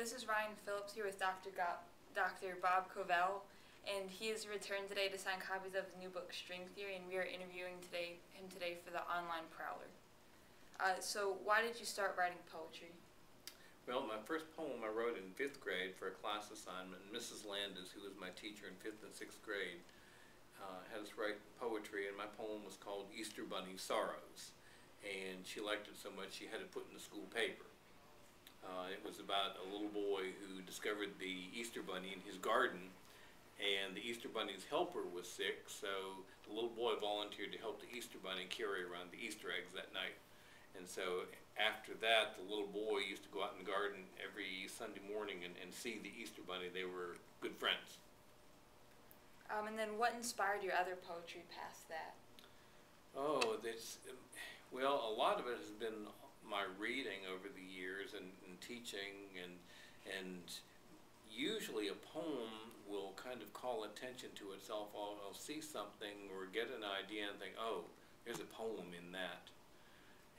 This is Ryan Phillips here with Dr. Bob Covel, and he has returned today to sign copies of his new book, String Theory, and we are interviewing him today for the online Prowler. So why did you start writing poetry? Well, my first poem I wrote in 5th grade for a class assignment. Mrs. Landis, who was my teacher in 5th and 6th grade, had us write poetry, and my poem was called Easter Bunny Sorrows. And she liked it so much she had it put in the school paper. It was about a little boy who discovered the Easter Bunny in his garden, and the Easter Bunny's helper was sick, so the little boy volunteered to help the Easter Bunny carry around the Easter eggs that night. And so after that, the little boy used to go out in the garden every Sunday morning and see the Easter Bunny. They were good friends. And then what inspired your other poetry past that? Oh, well, a lot of it has been my reading over the years and teaching, and usually a poem will kind of call attention to itself. I'll see something or get an idea and think, oh, there's a poem in that.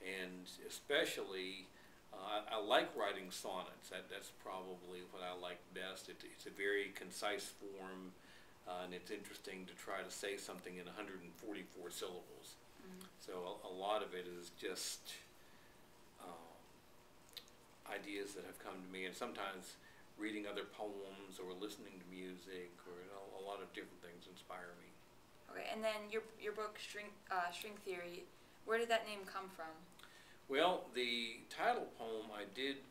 And especially, I like writing sonnets. That's probably what I like best. It's a very concise form, and it's interesting to try to say something in 144 syllables. Mm-hmm. So a lot of it is just ideas that have come to me, and sometimes reading other poems or listening to music, or a lot of different things inspire me. Okay, and then your book String Theory, where did that name come from? Well, the title poem I did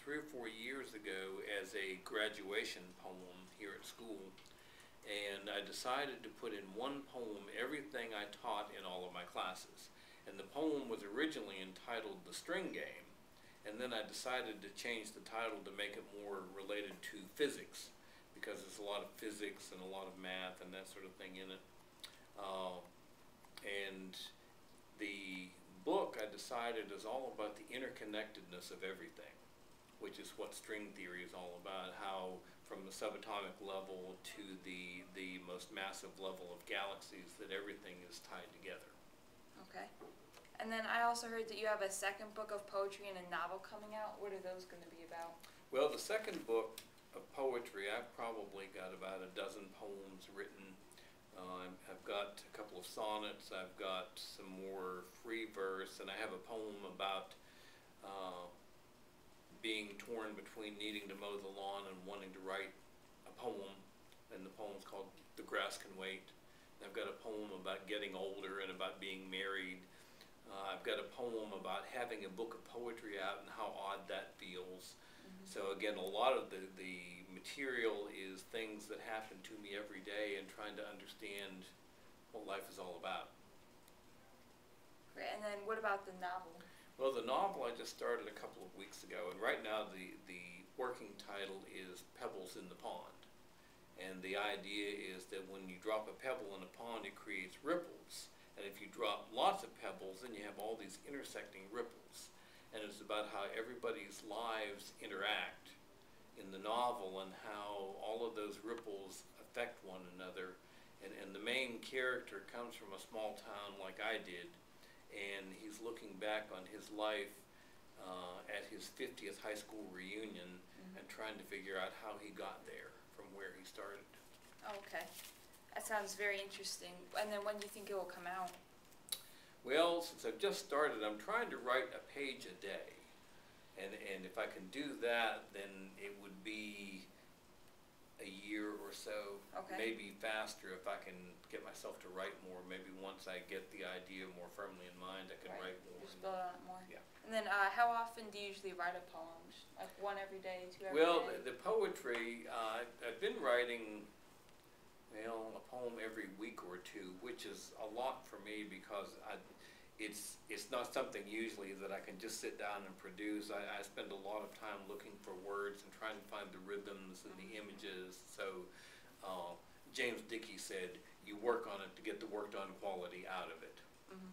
3 or 4 years ago as a graduation poem here at school, and I decided to put in one poem everything I taught in all of my classes. And the poem was originally entitled The String Game, and then I decided to change the title to make it more related to physics, because there's a lot of physics and a lot of math and that sort of thing in it. And the book, I decided, is all about the interconnectedness of everything, which is what string theory is all about, how from the subatomic level to the most massive level of galaxies, that everything is tied together. Okay. And then I also heard that you have a second book of poetry and a novel coming out. What are those going to be about? Well, the second book of poetry, I've probably got about a dozen poems written. I've got a couple of sonnets, I've got some more free verse, and I have a poem about being torn between needing to mow the lawn and wanting to write a poem, and the poem's called The Grass Can Wait. And I've got a poem about getting older and about being married. I've got a poem about having a book of poetry out and how odd that feels. Mm-hmm. So again, a lot of the material is things that happen to me every day, and trying to understand what life is all about. Great. And then what about the novel? Well, the novel I just started a couple of weeks ago, and right now the working title is Pebbles in the Pond. And the idea is that when you drop a pebble in a pond, it creates ripples. And if you drop lots of pebbles, then you have all these intersecting ripples. And it's about how everybody's lives interact in the novel, and how all of those ripples affect one another. And the main character comes from a small town like I did, and he's looking back on his life at his 50th high school reunion, mm-hmm. and trying to figure out how he got there from where he started. Okay. That sounds very interesting. And then when do you think it will come out? Well, since I've just started, I'm trying to write a page a day. And if I can do that, then it would be a year or so. Okay. Maybe faster if I can get myself to write more. Maybe once I get the idea more firmly in mind, I can write more. Just build on it more. Yeah. And then how often do you usually write a poem? Like one every day, two every day? Well, the poetry, I've been writing, a poem every week or two, which is a lot for me, because it's not something usually that I can just sit down and produce. I spend a lot of time looking for words and trying to find the rhythms and the images. So James Dickey said, you work on it to get the worked on quality out of it. Mm-hmm.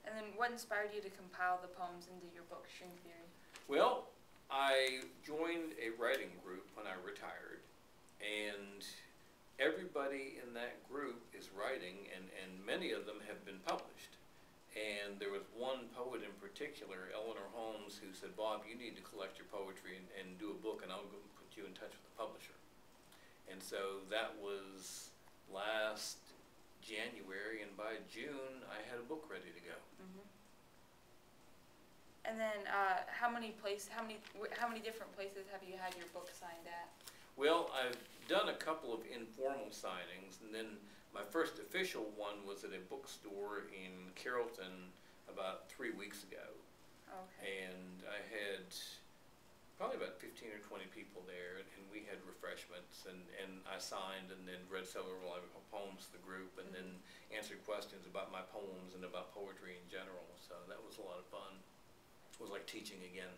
And then what inspired you to compile the poems into your book, String Theory? Well, I joined a writing group when I retired, and everybody in that group is writing, and many of them have been published. And there was one poet in particular, Eleanor Holmes, who said, Bob, you need to collect your poetry and do a book, and I'll go put you in touch with the publisher. And so that was last January, and by June I had a book ready to go. Mm-hmm. And then how many different places have you had your book signed at? Well, I've done a couple of informal signings, and then my first official one was at a bookstore in Carrollton about 3 weeks ago. Okay. And I had probably about 15 or 20 people there, and we had refreshments, and I signed and then read several of my poems to the group, and then answered questions about my poems and about poetry in general. So that was a lot of fun. It was like teaching again.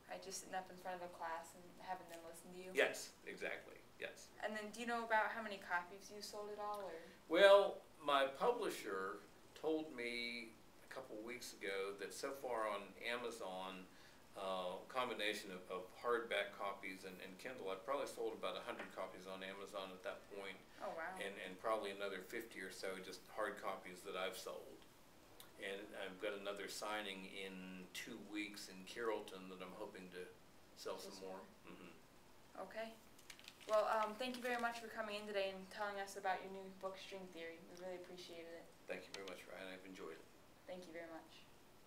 Right, just sitting up in front of a class and having them listen to you? Yes, exactly, yes. And then do you know about how many copies you sold at all? Or? Well, my publisher told me a couple of weeks ago that so far on Amazon, combination of hardback copies and Kindle, I've probably sold about 100 copies on Amazon at that point. Oh, wow. And probably another 50 or so just hard copies that I've sold. And I've got another signing in 2 weeks in Carrollton that I'm hoping to sell some more. Mm-hmm. Okay. Well, thank you very much for coming in today and telling us about your new book, String Theory. We really appreciated it. Thank you very much, Ryan. I've enjoyed it. Thank you very much.